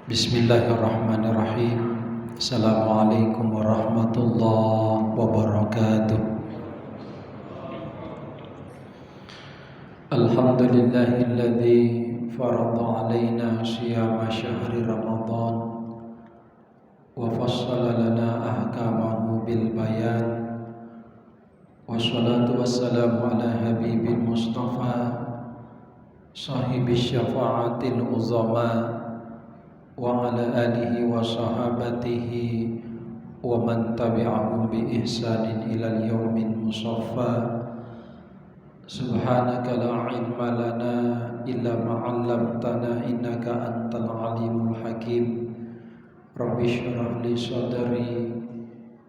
Bismillahirrahmanirrahim. Assalamualaikum warahmatullahi wabarakatuh. Alhamdulillahilladzi farada alaina siyama syahri Ramadan wa fassala lana ahkamahu bil bayan. Wassalatu wassalamu ala habibil mustafa sahibi syafa'atil uzama wa ala alihi wa sahabatihi wa man tabi'ahum bi ihsanin ilal yaumin musaffa. Subhanaka la ilma lana illa ma 'allamtana innaka antal alimul hakim. Rabbi shrah li sadri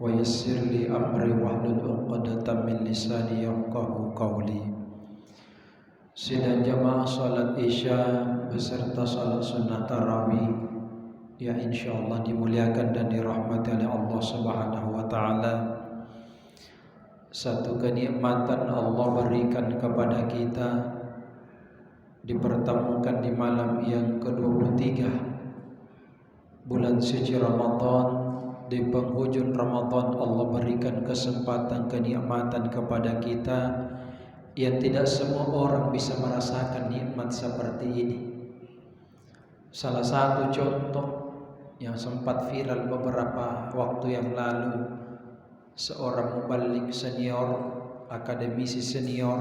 wa yassir li amri wahlul 'uqdatam min lisani yafqahu qawli. Sidang jamaah salat Isya beserta salat sunnah tarawih ya insyaallah dimuliakan dan dirahmati oleh Allah Subhanahu wa taala. Satu kenikmatan Allah berikan kepada kita dipertemukan di malam yang ke-23 bulan suci Ramadan. Di penghujung Ramadan Allah berikan kesempatan kenikmatan kepada kita yang tidak semua orang bisa merasakan nikmat seperti ini. Salah satu contoh yang sempat viral beberapa waktu yang lalu, seorang muballigh senior, akademisi senior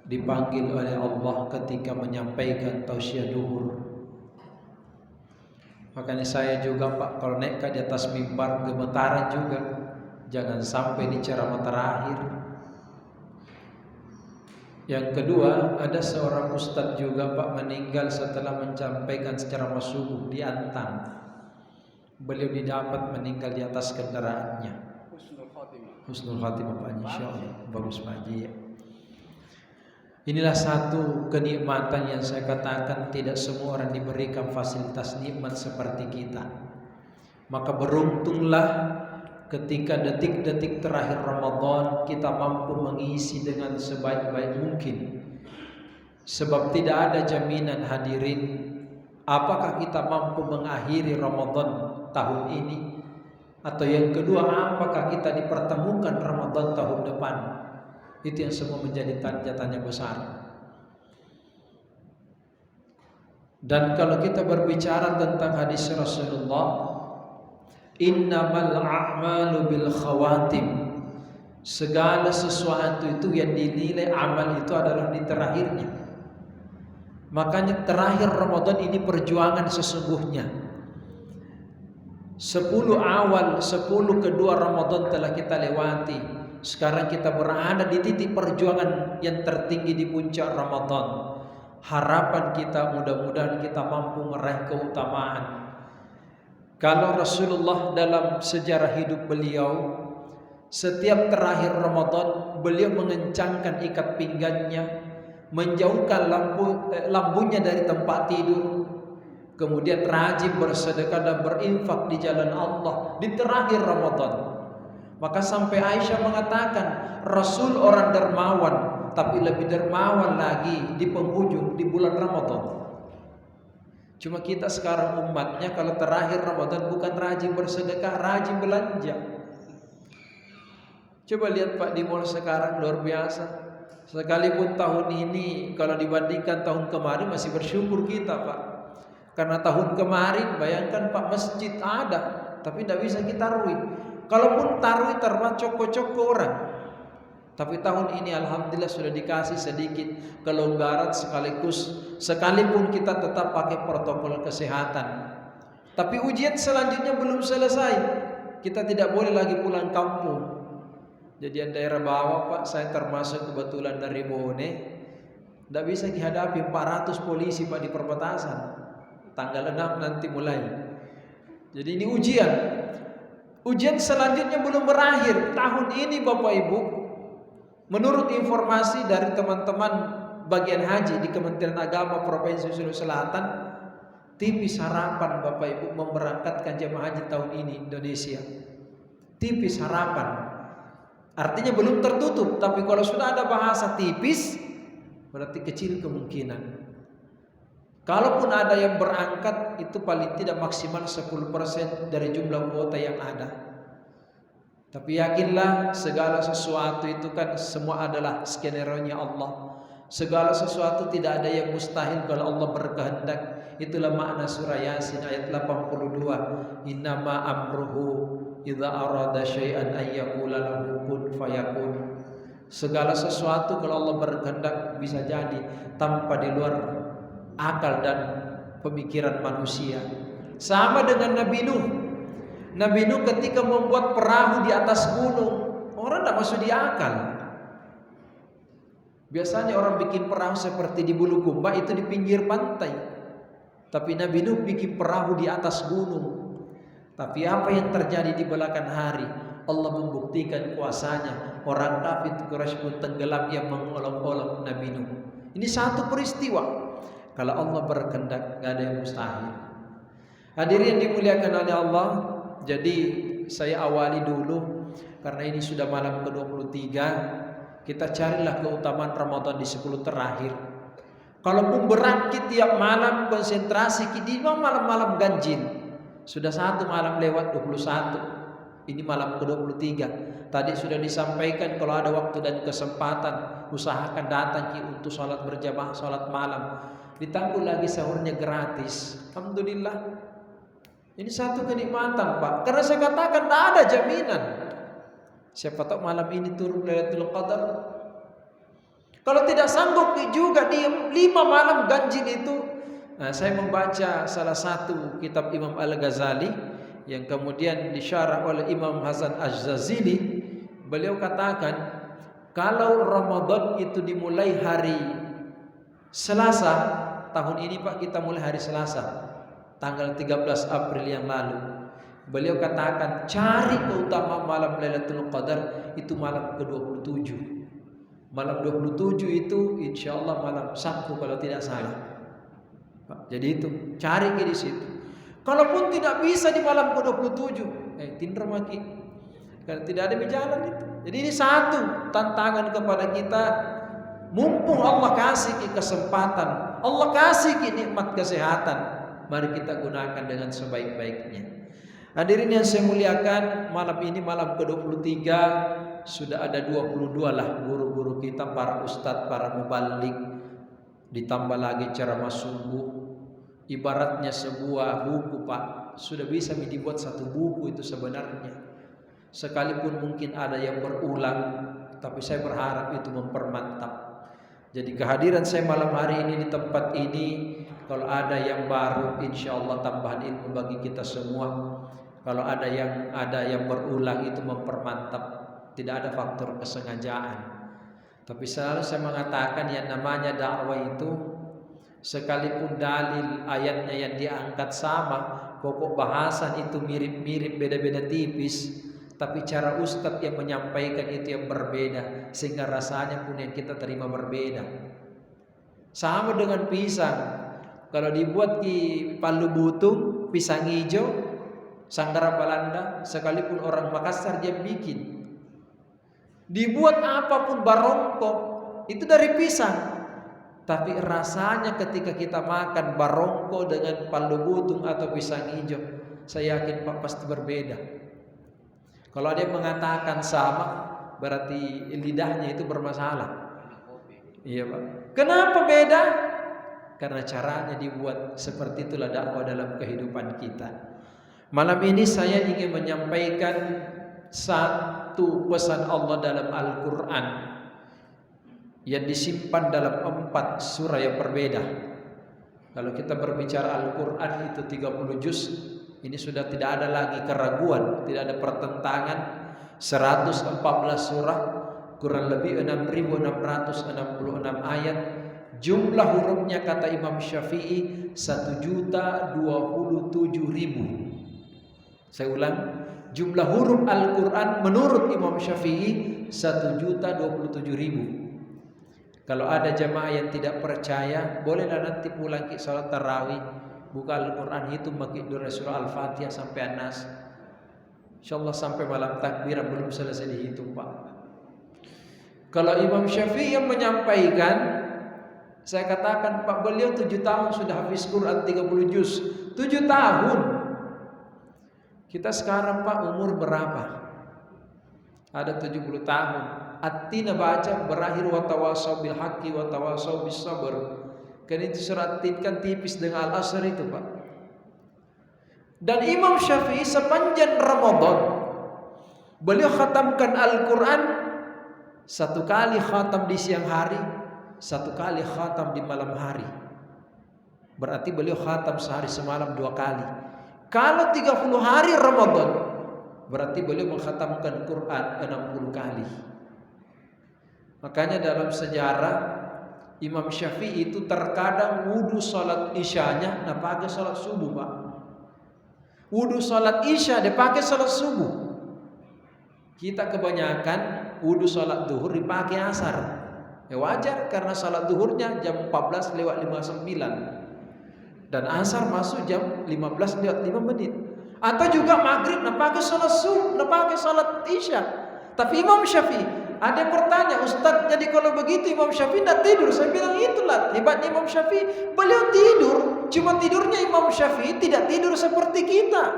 dipanggil oleh Allah ketika menyampaikan tausiah duhur. Makanya saya juga Pak, kalau naik di atas mimbar gemetaran juga, jangan sampai di ceramah terakhir. Yang kedua, ada seorang ustadz juga Pak meninggal setelah menyampaikan ceramah subuh di Antang. Beliau didapat meninggal di atas kendaraannya. Husnul Khatimah Pak, insyaallah. Bagus Pak Haji ya. Inilah satu kenikmatan yang saya katakan tidak semua orang diberikan fasilitas nikmat seperti kita. Maka beruntunglah ketika detik-detik terakhir Ramadan kita mampu mengisi dengan sebaik-baik mungkin. Sebab tidak ada jaminan hadirin apakah kita mampu mengakhiri Ramadan tahun ini, atau yang kedua apakah kita dipertemukan Ramadan tahun depan. Itu yang semua menjadi tanya besar. Dan kalau kita berbicara tentang hadis Rasulullah, innamal a'malu bil khawatim, segala sesuatu itu yang dinilai amal itu adalah di terakhirnya. Makanya terakhir Ramadan ini perjuangan sesungguhnya. 10 awal, 10 kedua Ramadan telah kita lewati. Sekarang kita berada di titik perjuangan yang tertinggi di puncak Ramadan. Harapan kita mudah-mudahan kita mampu meraih keutamaan. Kalau Rasulullah dalam sejarah hidup beliau, setiap terakhir Ramadan beliau mengencangkan ikat pinggangnya, menjauhkan lambungnya dari tempat tidur, kemudian rajin bersedekah dan berinfak di jalan Allah di terakhir Ramadan. Maka sampai Aisyah mengatakan Rasul orang dermawan, tapi lebih dermawan lagi di penghujung di bulan Ramadan. Cuma kita sekarang umatnya kalau terakhir Ramadan bukan rajin bersedekah, rajin belanja. Coba lihat Pak di mall sekarang luar biasa. Sekalipun tahun ini kalau dibandingkan tahun kemarin masih bersyukur kita Pak. Karena tahun kemarin bayangkan Pak, masjid ada tapi tidak bisa kita tarawih. Kalaupun tarawih terbuat coko-coko orang. Tapi tahun ini alhamdulillah sudah dikasih sedikit kelonggaran sekalipun kita tetap pakai protokol kesehatan. Tapi ujian selanjutnya belum selesai. Kita tidak boleh lagi pulang kampung. Jadi daerah bawah Pak, saya termasuk kebetulan dari Bone, tidak bisa dihadapi 400 polisi Pak di perbatasan. Tanggal 6 nanti mulai. Jadi ini ujian. Ujian selanjutnya belum berakhir. Tahun ini Bapak Ibu, menurut informasi dari teman-teman bagian haji di Kementerian Agama Provinsi Sulawesi Selatan, tipis harapan Bapak Ibu memberangkatkan jemaah haji tahun ini Indonesia. Tipis harapan. Artinya belum tertutup, tapi kalau sudah ada bahasa tipis berarti kecil kemungkinan. Kalaupun ada yang berangkat, itu paling tidak maksimal 10% dari jumlah kuota yang ada. Tapi yakinlah segala sesuatu itu kan semua adalah skenario-nya Allah. Segala sesuatu tidak ada yang mustahil kalau Allah berkehendak. Itulah makna surah Yasin ayat 82. Innama amruhu idza arada syai'an ay yaqula lahu kun fayakun. Segala sesuatu kalau Allah berkehendak bisa jadi tanpa di luar akal dan pemikiran manusia. Sama dengan Nabi Nuh. Nabi Nuh ketika membuat perahu di atas gunung, orang tidak masuk di akal. Biasanya orang bikin perahu seperti di Bulukumba itu di pinggir pantai. Tapi Nabi Nuh bikin perahu di atas gunung. Tapi apa yang terjadi di belakang hari? Allah membuktikan kuasanya. Orang kafir Quraisy pun tenggelam yang mengolok-olok Nabi Nuh. Ini satu peristiwa. Kalau Allah berkehendak, gak ada yang mustahil. Hadirin yang dimuliakan oleh Allah, jadi saya awali dulu karena ini sudah malam ke-23. Kita carilah keutamaan Ramadan di 10 terakhir. Kalaupun berakit tiap malam konsentrasi, di malam-malam ganjil. Sudah satu malam lewat 21. Ini malam ke-23. Tadi sudah disampaikan kalau ada waktu dan kesempatan, usahakan datang untuk sholat berjamaah, sholat malam. Ditambah lagi sahurnya gratis. Alhamdulillah. Ini satu kenikmatan, Pak. Karena saya katakan tidak ada jaminan. Siapa tahu malam ini turun Lailatul Qadar. Kalau tidak sanggup juga di 5 malam ganjil itu. Nah, saya membaca salah satu kitab Imam Al-Ghazali yang kemudian disyarah oleh Imam Hasan Az-Zazili. Beliau katakan, kalau Ramadan itu dimulai hari Selasa, tahun ini Pak kita mulai hari Selasa, tanggal 13 April yang lalu. Beliau katakan cari keutamaan malam Lailatul Qadar itu malam ke-27. Malam 27 itu insya Allah malam Sabtu kalau tidak salah. Jadi itu cari di situ. Kalaupun tidak bisa di malam ke-27, tindar maki. Karena tidak ada berjalan itu. Jadi ini satu tantangan kepada kita. Mumpung Allah kasih kesempatan, Allah kasih nikmat kesehatan, mari kita gunakan dengan sebaik-baiknya. Hadirin yang saya muliakan, malam ini malam ke-23 sudah ada 22 lah guru-guru kita, para ustadz, para mubalik, ditambah lagi ceramah subuh. Ibaratnya sebuah buku Pak, sudah bisa dibuat satu buku itu sebenarnya. Sekalipun mungkin ada yang berulang, tapi saya berharap itu mempermantap. Jadi kehadiran saya malam hari ini di tempat ini, kalau ada yang baru, insya Allah tambahan ilmu bagi kita semua. Kalau ada yang berulang itu mempermantap, tidak ada faktor kesengajaan. Tapi selalu saya mengatakan yang namanya dakwah itu, sekalipun dalil ayatnya yang diangkat sama, pokok bahasan itu mirip-mirip, beda-beda tipis. Tapi cara ustadz yang menyampaikan itu yang berbeda, sehingga rasanya pun yang kita terima berbeda. Sama dengan pisang, kalau dibuat di Palu Butung, pisang hijau, Sanggara Belanda, sekalipun orang Makassar dia bikin. Dibuat apapun barongko, itu dari pisang. Tapi rasanya ketika kita makan barongko dengan Palu Butung atau pisang hijau, saya yakin Pak pasti berbeda. Kalau ada yang mengatakan sama, berarti lidahnya itu bermasalah. Iya Pak. Kenapa beda? Karena caranya dibuat seperti itulah dakwah dalam kehidupan kita. Malam ini saya ingin menyampaikan satu pesan Allah dalam Al-Quran yang disimpan dalam 4 surah yang berbeda. Kalau kita berbicara Al-Quran itu 30 juz, ini sudah tidak ada lagi keraguan, tidak ada pertentangan. 114 surah, kurang lebih 6.666 ayat. Jumlah hurufnya kata Imam Syafi'i 1.027.000. Saya ulang, jumlah huruf Al-Quran menurut Imam Syafi'i 1.027.000. Kalau ada jamaah yang tidak percaya, bolehlah nanti pulang ke salat tarawih, buka Al-Quran, hitung bagi surah Al-Fatihah sampai An-Nas. InsyaAllah sampai malam takbiran belum selesai dihitung Pak. Kalau Imam Syafi'i yang menyampaikan Saya katakan Pak, beliau 7 tahun sudah hafiz Quran 30 juz. 7 tahun. Kita sekarang Pak umur berapa? Ada 70 tahun. At-Tin baca berakhir wa tawasau bil haqqi wa tawasau bis sabr. Kan itu surat Tin kan tipis dengan Al-Asr itu Pak. Dan Imam Syafi'i sepanjang Ramadan beliau khatamkan Al-Quran 1 kali khatam di siang hari, 1 kali khatam di malam hari. Berarti beliau khatam sehari semalam 2 kali. Kalau 30 hari Ramadan berarti beliau mengkhatamkan Quran 60 kali. Makanya dalam sejarah Imam Syafi'i itu terkadang wudu salat isyanya nah pakai salat subuh Pak. Wudu salat isya dia pakai salat subuh. Kita kebanyakan wudu salat duhur dipakai asar. Ya wajar karena salat duhurnya jam 14:59 dan asar masuk jam 15:05. Atau juga maghrib nak pakai salat subuh, nak pakai salat isya. Tapi Imam Syafi'i ada yang bertanya, Ustaz, jadi kalau begitu Imam Syafi'i tidak tidur? Saya bilang itulah hebatnya Imam Syafi'i. Beliau tidur, cuma tidurnya Imam Syafi'i tidak tidur seperti kita.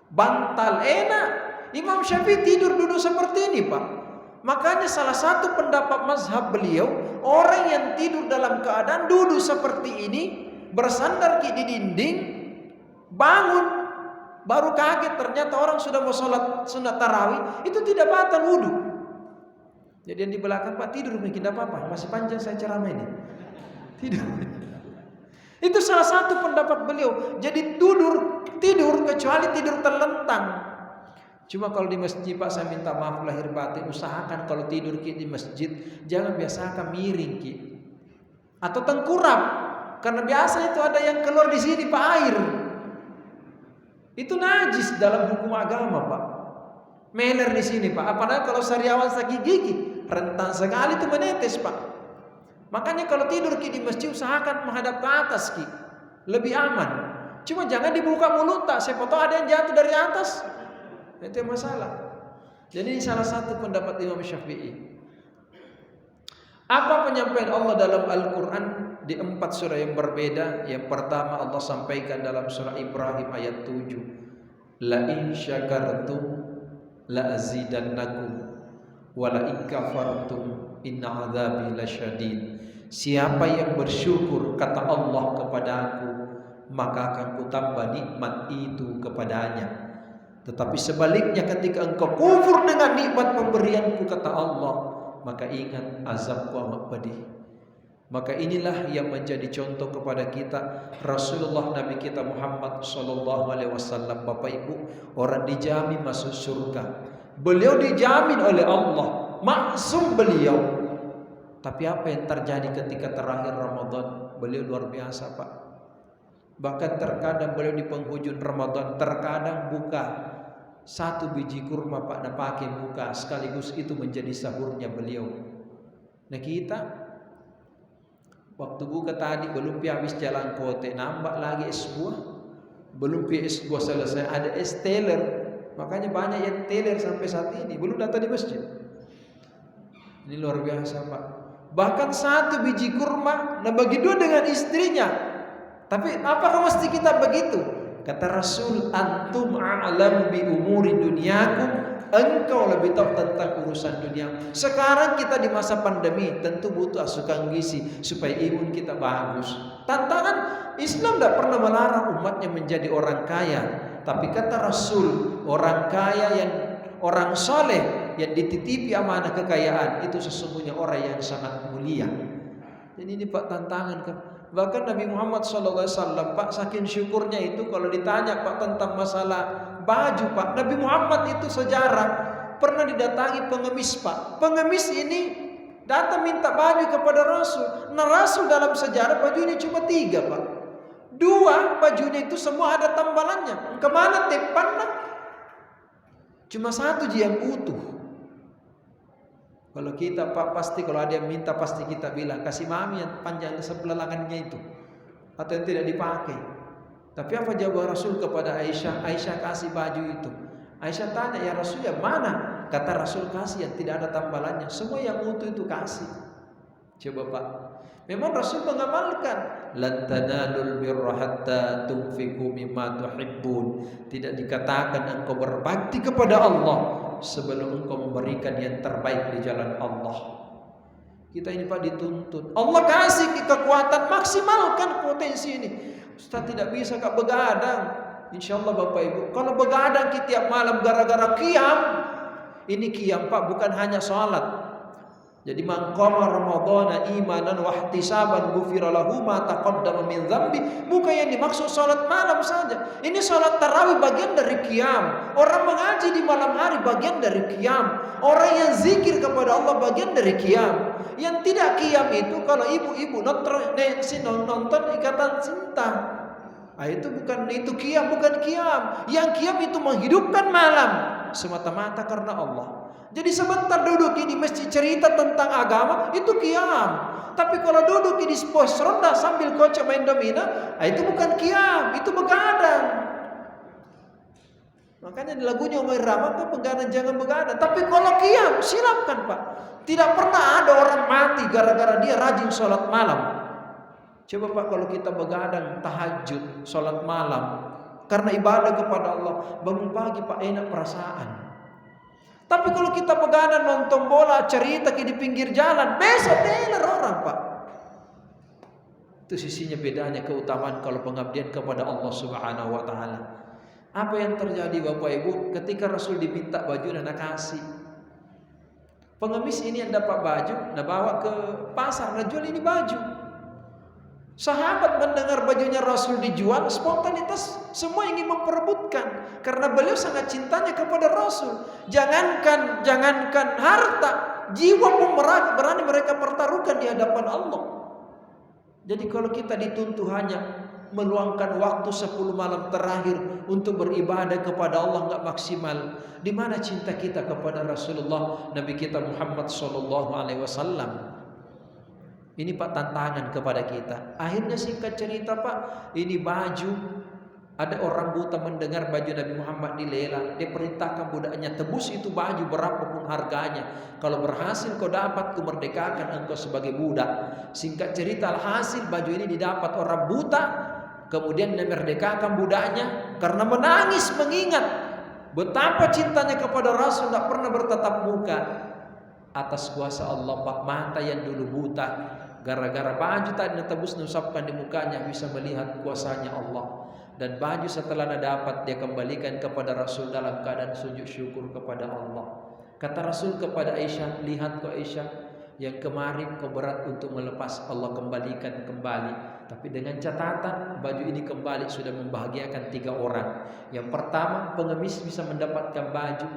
Bantal enak. Imam Syafi'i tidur duduk seperti ini Pak. Makanya salah satu pendapat mazhab beliau, orang yang tidur dalam keadaan duduk seperti ini, bersandar di dinding, bangun, baru kaget ternyata orang sudah mau sholat sunat tarawih, itu tidak batal wudu. Jadi yang di belakang Pak tidur mungkin tidak apa-apa, masih panjang saya ceramah ini. Tidur. Itu salah satu pendapat beliau. Jadi tidur kecuali tidur terlentang. Cuma kalau di masjid Pak saya minta maaf lahir batin, usahakan kalau tidur di masjid jangan biasakan miring Ki. Atau tengkurap. Karena biasa itu ada yang keluar di sini Pak air. Itu najis dalam hukum agama Pak. Meler di sini Pak. Apalagi kalau sariawan sakit gigi, rentan sekali itu menetes Pak. Makanya kalau tidur Ki di masjid usahakan menghadap ke atas Ki. Lebih aman. Cuma jangan dibuka mulut tak. Siapa tahu ada yang jatuh dari atas. Itu yang masalah. Jadi ini salah satu pendapat Imam Syafi'i. Apa penyampaian Allah dalam Al-Quran di 4 surah yang berbeda? Yang pertama Allah sampaikan dalam surah Ibrahim ayat 7. La in syakartum la azidannakum wa la in kafartum inna adzabi lasyadid. Siapa yang bersyukur kata Allah kepadaku, maka akan kutambah nikmat itu kepadanya. Tetapi sebaliknya ketika engkau kufur dengan nikmat pemberianku kata Allah, maka ingat azabku amat pedih. Maka inilah yang menjadi contoh kepada kita Rasulullah Nabi kita Muhammad sallallahu alaihi wasallam. Bapak Ibu, orang dijamin masuk surga. Beliau dijamin oleh Allah, maksum beliau. Tapi apa yang terjadi ketika terakhir Ramadan? Beliau luar biasa Pak. Bahkan terkadang beliau di penghujung Ramadan terkadang buka 1 biji kurma Pak, nak pakai buka sekaligus itu menjadi sahurnya beliau. Nah kita waktu buka tadi belum habis jalan kote, nambah lagi es buah. Belum es buah selesai ada es teler. Makanya banyak yang teler sampai saat ini belum datang di masjid. Ini luar biasa Pak. Bahkan 1 biji kurma, nah bagi 2 dengan istrinya. Tapi apakah mesti kita begitu? Kata Rasul, antum a'lamu bi umuri dunyakum, engkau lebih tahu tentang urusan dunia. Sekarang kita di masa pandemi tentu butuh asupan gizi supaya imun kita bagus. Tantangan Islam tidak pernah melarang umatnya menjadi orang kaya. Tapi kata Rasul, orang kaya yang orang soleh yang dititipi amanah kekayaan itu sesungguhnya orang yang sangat mulia. Jadi ini Pak tantangan kan. Bahkan Nabi Muhammad SAW Pak saking syukurnya itu kalau ditanya Pak tentang masalah baju Pak, Nabi Muhammad itu sejarah pernah didatangi pengemis Pak. Pengemis ini datang minta baju kepada Rasul. Nah Rasul dalam sejarah baju ini cuma 3 Pak. 2 bajunya itu semua ada tambalannya. Kemana tepannya? Cuma 1 yang utuh. Kalau kita Pak pasti kalau ada yang minta pasti kita bilang kasih mami yang panjang sebelah lengannya itu atau yang tidak dipakai. Tapi apa jawab Rasul kepada Aisyah? Aisyah kasih baju itu. Aisyah tanya, ya Rasul yang mana? Kata Rasul kasih yang tidak ada tambalannya. Semua yang utuh itu kasih. Coba Pak. Memang Rasul mengamalkan lan tanalul birra hatta tunfiqu mimma tuhibbun. Tidak dikatakan engkau berbakti kepada Allah sebelum engkau memberikan yang terbaik di jalan Allah. Kita ini Pak dituntut. Allah kasih kekuatan, maksimalkan potensi ini. Ustaz tidak bisa Kak begadang. Insyaallah Bapak Ibu, kalau begadang kita tiap malam gara-gara qiyam, ini qiyam Pak bukan hanya salat. Jadi man qama ramadhana imanan wa ihtisaban ghufira lahu ma taqaddama min dzambi. Bukan yang dimaksud salat malam saja. Ini salat tarawih bagian dari qiyam. Orang mengaji di malam hari bagian dari qiyam. Orang yang zikir kepada Allah bagian dari qiyam. Yang tidak qiyam itu kalau ibu-ibu nonton Ikatan Cinta. Itu bukan itu qiyam, bukan qiyam. Yang qiyam itu menghidupkan malam semata-mata karena Allah. Jadi sebentar duduk di masjid cerita tentang agama itu qiyam. Tapi kalau duduk di pos ronda sambil kocok main domino, itu bukan qiyam, itu begadang. Makanya di lagunya Umar Rama tuh begadang jangan begadang. Tapi kalau qiyam silakan Pak. Tidak pernah ada orang mati gara-gara dia rajin sholat malam. Coba Pak kalau kita begadang tahajud, sholat malam karena ibadah kepada Allah, bangun pagi Pak enak perasaan. Tapi kalau kita begadang nonton bola, cerita di pinggir jalan, besok teler orang Pak. Itu sisinya bedanya keutamaan kalau pengabdian kepada Allah Subhanahu wa taala. Apa yang terjadi Bapak Ibu ketika Rasul diminta baju dan kasih. Pengemis ini yang dapat baju, nah bawa ke pasar, nah jual ini baju. Sahabat mendengar bajunya Rasul dijual, spontanitas semua ingin memperebutkan karena beliau sangat cintanya kepada Rasul. Jangankan harta, jiwa pun berani mereka pertaruhkan di hadapan Allah. Jadi kalau kita dituntut hanya meluangkan waktu 10 malam terakhir untuk beribadah kepada Allah enggak maksimal, di mana cinta kita kepada Rasulullah Nabi kita Muhammad sallallahu alaihi wasallam? Ini Pak tantangan kepada kita. Akhirnya singkat cerita Pak, ini baju, ada orang buta mendengar baju Nabi Muhammad dilelang, dia perintahkan budaknya tebus itu baju berapapun harganya. Kalau berhasil kau dapat kemerdekakan engkau sebagai budak. Singkat cerita alhasil baju ini didapat orang buta, kemudian memerdekakan budaknya karena menangis mengingat betapa cintanya kepada Rasul, tidak pernah bertatap muka. Atas kuasa Allah Pak, mata yang dulu buta gara-gara baju tadi tebus nusapkan di mukanya bisa melihat kuasanya Allah. Dan baju setelah dapat dia kembalikan kepada Rasul dalam keadaan sujud syukur kepada Allah. Kata Rasul kepada Aisyah, lihat kau Aisyah, yang kemarin kau berat untuk melepas, Allah kembalikan kembali. Tapi dengan catatan baju ini kembali sudah membahagiakan 3 orang. Yang pertama pengemis bisa mendapatkan baju,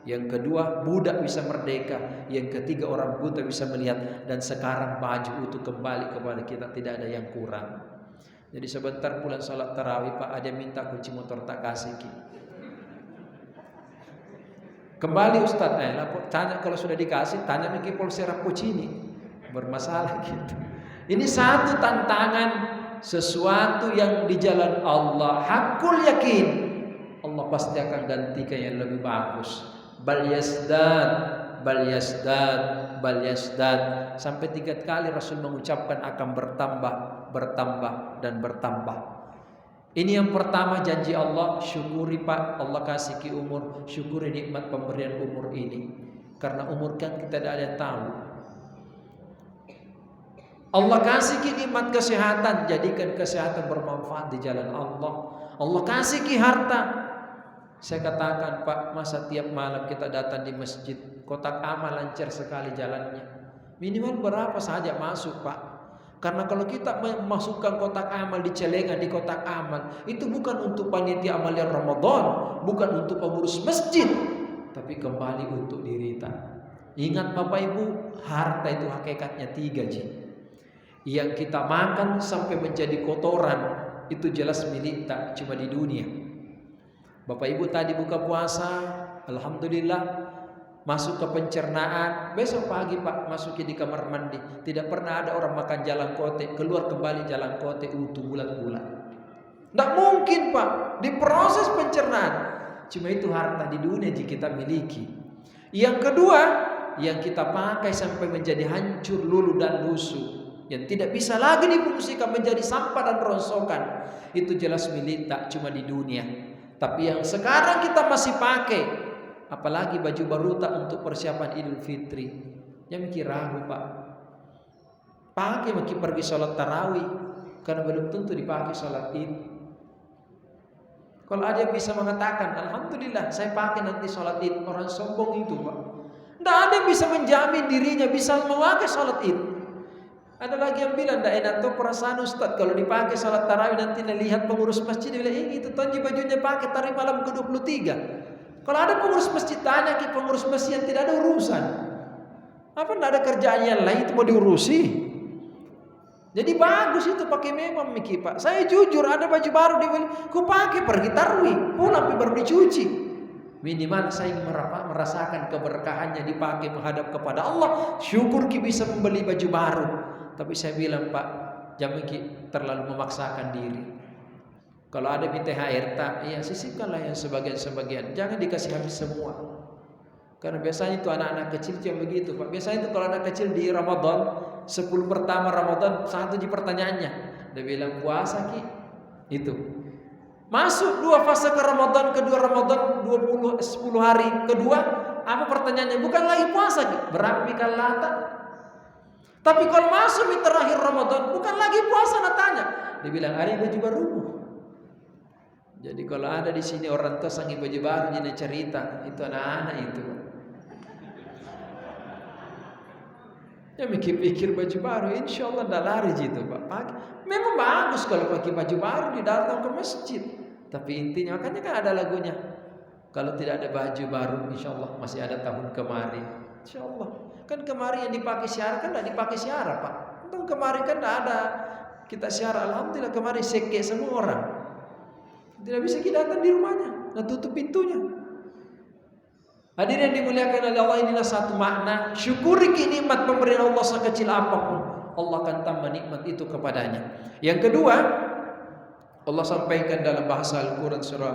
yang kedua budak bisa merdeka, yang ketiga orang buta bisa melihat. Dan sekarang baju itu kembali kepada kita, tidak ada yang kurang. Jadi sebentar pulang salat tarawih Pak, ada minta kunci motor tak kasih Ki. Kembali Ustaz, tanya kalau sudah dikasih, tanya Miki Polsera Puccini, bermasalah gitu. Ini satu tantangan, sesuatu yang di jalan Allah, hakul yakin Allah pasti akan gantikan yang lebih bagus. Bal yasdad sampai 3 kali Rasul mengucapkan akan bertambah dan bertambah. Ini yang pertama janji Allah, syukuri Pak, Allah kasih ki umur, syukuri nikmat pemberian umur ini. Karena umur kan kita tidak ada yang tahu. Allah kasih ki nikmat kesehatan, jadikan kesehatan bermanfaat di jalan Allah. Allah kasih ki harta. Saya katakan Pak, masa tiap malam kita datang di masjid, kotak amal lancar sekali jalannya. Minimal berapa saja masuk Pak. Karena kalau kita memasukkan kotak amal di celengan di kotak amal, itu bukan untuk panitia amalan Ramadan, bukan untuk pengurus masjid, tapi kembali untuk diri kita. Ingat Bapak Ibu, harta itu hakikatnya 3 Ji. Yang kita makan sampai menjadi kotoran, itu jelas milik tak cuma di dunia. Bapak Ibu tadi buka puasa, alhamdulillah, masuk ke pencernaan, besok pagi Pak masuki di kamar mandi. Tidak pernah ada orang makan jalan kote, keluar kembali jalan kote utuh bulat-bulat. Tidak mungkin Pak, di proses pencernaan. Cuma itu harta di dunia yang kita miliki. Yang kedua, yang kita pakai sampai menjadi hancur, luluh dan lusuh, yang tidak bisa lagi difungsikan menjadi sampah dan rongsokan. Itu jelas milik tak cuma di dunia, tapi yang sekarang kita masih pakai, apalagi baju baru tak untuk persiapan Idul Fitri. Yang mikir ragu Pak, pakai mungkin pergi sholat tarawih, karena belum tentu dipakai sholat Id. Kalau ada yang bisa mengatakan, alhamdulillah saya pakai nanti sholat Id, orang sombong itu Pak. Tidak ada yang bisa menjamin dirinya bisa memakai sholat Id. Ada lagi yang bilang, tidak enak tuh perasaan Ustaz kalau dipakai sholat tarawih nanti lihat pengurus masjid dia bilang, itu tonji bajunya pakai tarawih malam ke-23. Kalau ada pengurus masjid tanya ke pengurus masjid yang tidak ada urusan, apa tidak ada kerjaan yang lain itu mau diurusi? Jadi bagus itu pakai memang mikir Pak. Saya jujur ada baju baru dia bilang, ku pakai pergi tarawih, pulang baru dicuci. Minimal saya ingin merasakan keberkahannya dipakai menghadap kepada Allah. Syukur ki bisa membeli baju baru. Tapi saya bilang Pak, jangan ki terlalu memaksakan diri. Kalau ada THR tak, ya sisipkanlah yang sebagian-sebagian. Jangan dikasih habis semua. Karena biasanya itu anak-anak kecil yang begitu Pak. Biasanya itu kalau anak kecil di Ramadan, 10 pertama Ramadan, satu di pertanyaannya, dia bilang puasa ki. Itu. Masuk 2 fase ke Ramadan, kedua Ramadan 10 hari kedua, apa pertanyaannya? Bukan lagi puasa ki. Berapa mikal lata? Tapi kalau masuk di terakhir Ramadan, bukan lagi puasa nak tanya. Dia bilang ada baju baru. Jadi kalau ada di sini orang tua sangi baju baru jadi cerita, itu anak-anak itu. Ya mikir-mikir baju baru, insya Allah tidak lari gitu Pak. Memang bagus kalau pakai baju baru datang ke masjid. Tapi intinya makanya kan ada lagunya. Kalau tidak ada baju baru, insya Allah masih ada tahun kemarin. Insya Allah. Kan kemarin yang dipakai siara kan tidak dipakai siara Pak. Untung kemarin kan tidak ada kita siara. Alhamdulillah kemarin seke semua orang. Tidak bisa kita datang di rumahnya. Nah tutup pintunya. Hadirin yang dimuliakan oleh Allah, inilah satu makna. Syukuri nikmat pemberian Allah sekecil apapun, Allah akan tambah nikmat itu kepadanya. Yang kedua, Allah sampaikan dalam bahasa Al-Quran surah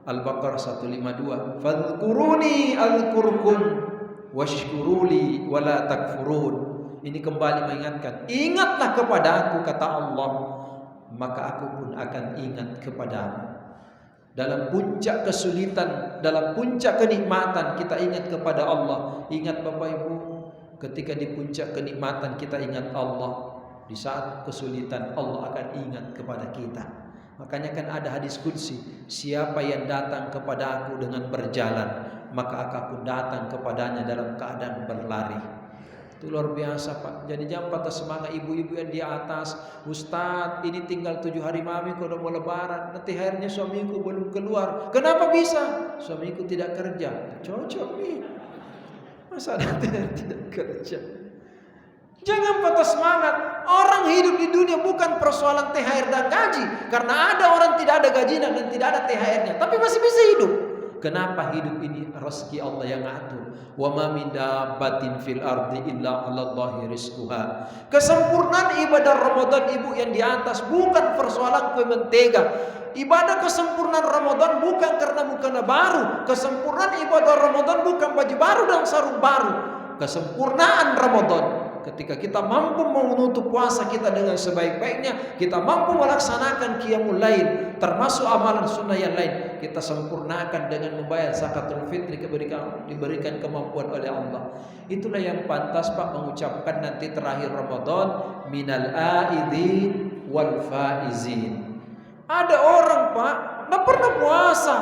Al-Baqarah 152, fadhkuruni azkurkum washkuruli wala takfurun. Ini kembali mengingatkan, ingatlah kepada aku kata Allah, maka aku pun akan ingat kepadamu. Dalam puncak kesulitan, dalam puncak kenikmatan kita ingat kepada Allah. Ingat Bapak Ibu, ketika di puncak kenikmatan kita ingat Allah, di saat kesulitan Allah akan ingat kepada kita. Makanya kan ada hadis qudsi, siapa yang datang kepada aku dengan berjalan, maka aku datang kepadanya dalam keadaan berlari. Itu luar biasa Pak. Jadi jangan patah semangat ibu-ibu yang di atas, Ustaz ini tinggal 7 hari mami kalau mau lebaran, nanti akhirnya suamiku belum keluar. Kenapa bisa? Suamiku tidak kerja. Cocok nih. Masa nanti tidak kerja? Jangan patah semangat. Orang hidup di dunia bukan persoalan THR dan gaji. Karena ada orang tidak ada gajinya dan tidak ada THR-nya, tapi masih bisa hidup. Kenapa hidup ini rezeki Allah yang ngatur? Wa ma min dabbatin fil ardi illa 'alallahi rizquha. Kesempurnaan ibadah Ramadan Ibu yang di atas bukan persoalan kue mentega. Ibadah kesempurnaan Ramadan bukan karena mukena baru. Kesempurnaan ibadah Ramadan bukan baju baru dan sarung baru. Kesempurnaan Ramadan ketika kita mampu menutup puasa kita dengan sebaik-baiknya, kita mampu melaksanakan qiyamul lail, termasuk amalan sunnah yang lain, kita sempurnakan dengan membayar zakatul fitri, diberikan kemampuan oleh Allah. Itulah yang pantas Pak mengucapkan nanti terakhir Ramadan, minal aidin wal faizin. Ada orang Pak nggak pernah puasa.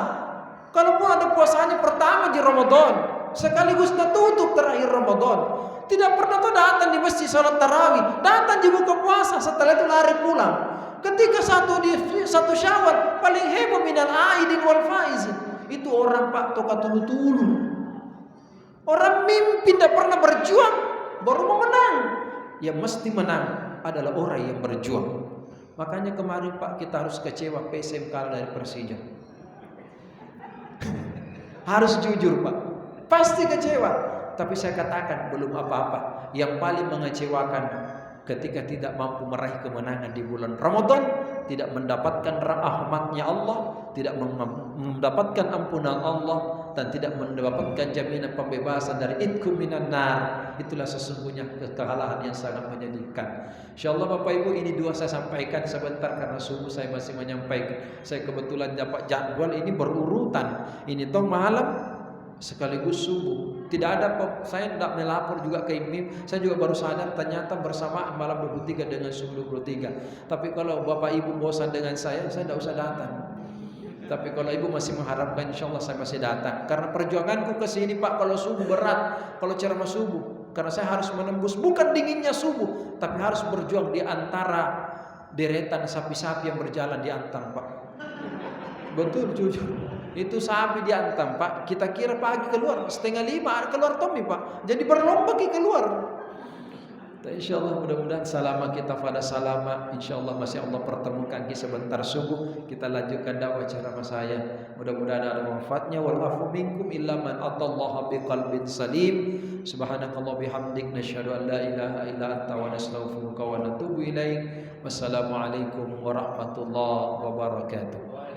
Kalau pun ada puasanya pertama di Ramadan, sekaligus tutup terakhir Ramadan. Tidak pernah tuh datang di masjid sholat tarawih, datang di buka puasa, setelah itu lari pulang. Ketika satu Syawal paling heboh minal aidin wal faizin. Itu orang Pak toka tulu-tulu. Orang mimpi tidak pernah berjuang baru mau menang. Yang mesti menang adalah orang yang berjuang. Makanya kemarin Pak kita harus kecewa PSM kalah dari Persija. Harus jujur Pak, pasti kecewa. Tapi saya katakan belum apa-apa. Yang paling mengecewakan ketika tidak mampu meraih kemenangan di bulan Ramadan, tidak mendapatkan rahmatnya Allah, tidak mendapatkan ampunan Allah dan tidak mendapatkan jaminan pembebasan dari itkum minan nar, itulah sesungguhnya kekalahan yang sangat menyedihkan. Insyaallah Bapak Ibu, ini dua saya sampaikan sebentar karena subuh saya masih menyampaikan. Saya kebetulan dapat jadwal ini berurutan. Ini toh malam sekaligus subuh. Tidak ada, saya tidak melapor juga ke IMIM. Saya juga baru sadar ternyata bersamaan malam 23 dengan subuh 23. Tapi kalau Bapak Ibu bosan dengan saya tidak usah datang. Tapi kalau ibu masih mengharapkan, insya Allah saya masih datang. Karena perjuanganku ke sini Pak, kalau subuh berat, kalau ceramah subuh. Karena saya harus menembus bukan dinginnya subuh, tapi harus berjuang di antara deretan sapi-sapi yang berjalan di Antang Pak. Betul, jujur. Itu sapi di Antang Pak. Kita kira pagi keluar 4:30 keluar Tommy Pak. Jadi berlomba keluar. InsyaAllah mudah-mudahan salama kita pada salama. InsyaAllah masih Allah pertemukan kita sebentar subuh. Kita lanjutkan dakwah ceramah saya. Mudah-mudahan ada manfaatnya. Wal afu minkum illa man atallaha biqalbin salim. Subhanakallah bihamdik nasyhadu an la ilaha illa anta wa nastaghfiruka wa natubu ilaik. Wassalamualaikum warahmatullahi wabarakatuh.